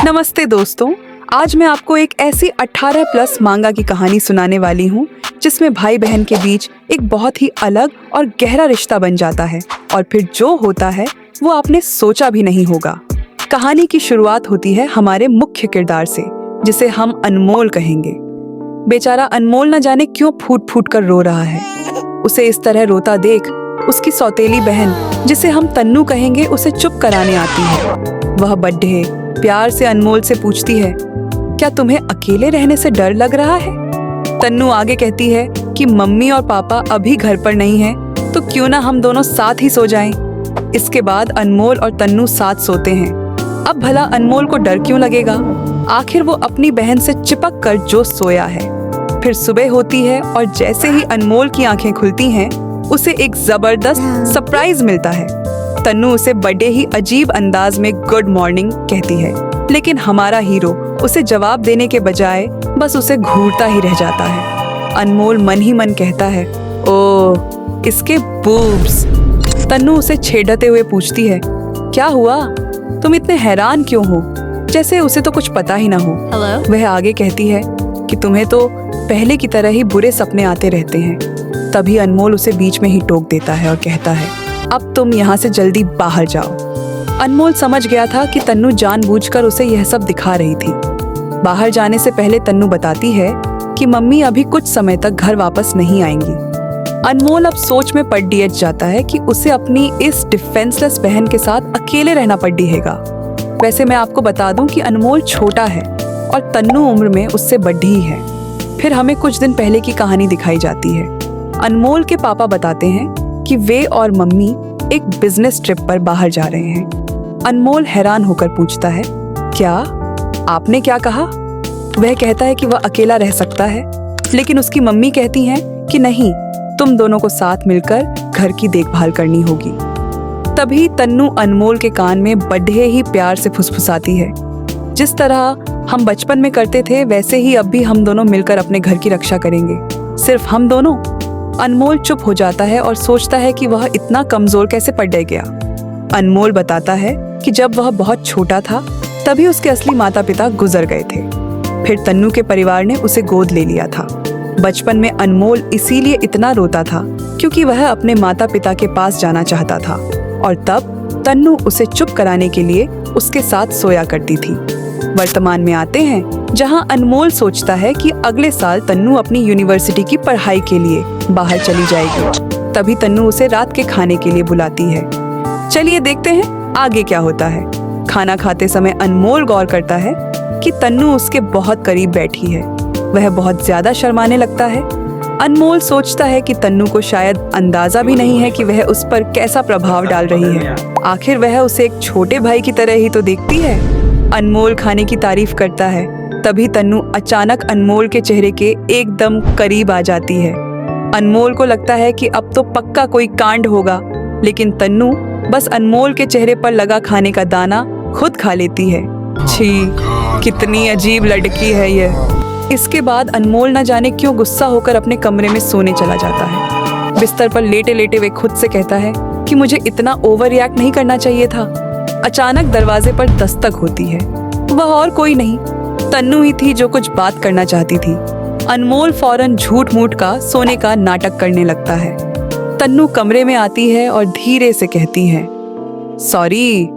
नमस्ते दोस्तों, आज मैं आपको एक ऐसी 18 प्लस मांगा की कहानी सुनाने वाली हूँ जिसमें भाई बहन के बीच एक बहुत ही अलग और गहरा रिश्ता बन जाता है और फिर जो होता है वो आपने सोचा भी नहीं होगा। कहानी की शुरुआत होती है हमारे मुख्य किरदार से, जिसे हम अनमोल कहेंगे। बेचारा अनमोल न जाने क्यों फूट फूट कर रो रहा है। उसे इस तरह रोता देख उसकी सौतेली बहन, जिसे हम तन्नू कहेंगे, उसे चुप कराने आती है। वह बड्ढे प्यार से अनमोल से पूछती है, क्या तुम्हें अकेले रहने से डर लग रहा है? तन्नू आगे कहती है कि मम्मी और पापा अभी घर पर नहीं हैं, तो क्यों ना हम दोनों साथ ही सो जाएं। इसके बाद अनमोल और तन्नू साथ सोते हैं। अब भला अनमोल को डर क्यों लगेगा? आखिर वो अपनी बहन से चिपक कर जो सोया है। फिर सुबह होती है और जैसे ही अनमोल की आंखें खुलती हैं, उसे एक जबरदस्त सरप्राइज मिलता है। तन्नू उसे बड़े ही अजीब अंदाज में गुड मॉर्निंग कहती है, लेकिन हमारा हीरो उसे जवाब देने के बजाय बस उसे घूरता ही रह जाता है। अनमोल मन ही मन कहता है, ओह इसके बूब्स। तन्नू उसे छेड़ते हुए पूछती है, क्या हुआ? तुम इतने हैरान क्यों हो? जैसे उसे तो कुछ पता ही ना हो। वह आगे कहती है कि तुम्हें तो पहले की तरह ही बुरे सपने आते रहते हैं। तभी अनमोल उसे बीच में ही टोक देता है और कहता है, अब तुम यहाँ से जल्दी बाहर जाओ। अनमोल समझ गया था कि तन्नू जानबूझकर उसे यह सब दिखा रही थी। बाहर जाने से पहले तन्नू बताती है कि मम्मी अभी कुछ समय तक घर वापस नहीं आएंगी। अनमोल अब सोच में पड़ डियट जाता है कि उसे अपनी इस डिफेंसलेस बहन के साथ अकेले रहना पड़ डिहेगा। वैसे मैं आपको बता दूं कि अनमोल छोटा है और तन्नू उम्र में उससे बड़ी ही है। फिर हमें कुछ दिन पहले की कहानी दिखाई जाती है। अनमोल के पापा बताते हैं कि वे और मम्मी एक बिजनेस ट्रिप पर बाहर जा रहे हैं। अनमोल हैरान होकर पूछता है, क्या? आपने क्या कहा? वह कहता है कि वह अकेला रह सकता है, लेकिन उसकी मम्मी कहती हैं कि नहीं, तुम दोनों को साथ मिलकर घर की देखभाल करनी होगी। तभी तन्नू अनमोल के कान में बड़े ही प्यार से फुसफुसाती है, जिस तरह हम बचपन में करते थे वैसे ही अब भी हम दोनों मिलकर अपने घर की रक्षा करेंगे। सिर्फ हम दोनों। अनमोल चुप हो जाता है और सोचता है कि वह इतना कमजोर कैसे पड़ गया। अनमोल बताता है कि जब वह बहुत छोटा था तभी उसके असली माता पिता गुजर गए थे। फिर तन्नू के परिवार ने उसे गोद ले लिया था। बचपन में अनमोल इसीलिए इतना रोता था क्योंकि वह अपने माता पिता के पास जाना चाहता था, और तब तन्नू उसे चुप कराने के लिए उसके साथ सोया करती थी। वर्तमान में आते हैं, जहां अनमोल सोचता है कि अगले साल तन्नू अपनी यूनिवर्सिटी की पढ़ाई के लिए बाहर चली जाएगी। तभी तन्नू उसे रात के खाने के लिए बुलाती है। चलिए देखते हैं आगे क्या होता है। खाना खाते समय अनमोल गौर करता है कि तन्नू उसके बहुत करीब बैठी है। वह बहुत ज्यादा शर्माने लगता है। अनमोल सोचता है कि तन्नू को शायद अंदाजा भी नहीं है कि वह उस पर कैसा प्रभाव डाल रही है। आखिर वह उसे एक छोटे भाई की तरह ही तो देखती है। अनमोल खाने की तारीफ करता है। तभी तन्नू अचानक अनमोल के चेहरे के एकदम करीब आ जाती है। अनमोल को लगता है कि अब तो पक्का कोई कांड होगा, लेकिन तन्नू बस अनमोल के चेहरे पर लगा खाने का दाना खुद खा लेती है। छी, कितनी अजीब लड़की है यह। इसके बाद अनमोल न जाने क्यों गुस्सा होकर अपने कमरे में सोने चला जाता है। बिस्तर पर लेटे लेटे वे खुद से कहता है कि मुझे इतना ओवर रिएक्ट नहीं करना चाहिए था। अचानक दरवाजे पर दस्तक होती है। वह और कोई नहीं, तन्नू ही थी जो कुछ बात करना चाहती थी। अनमोल फौरन झूठ मूठ का सोने का नाटक करने लगता है। तन्नू कमरे में आती है और धीरे से कहती है, सॉरी।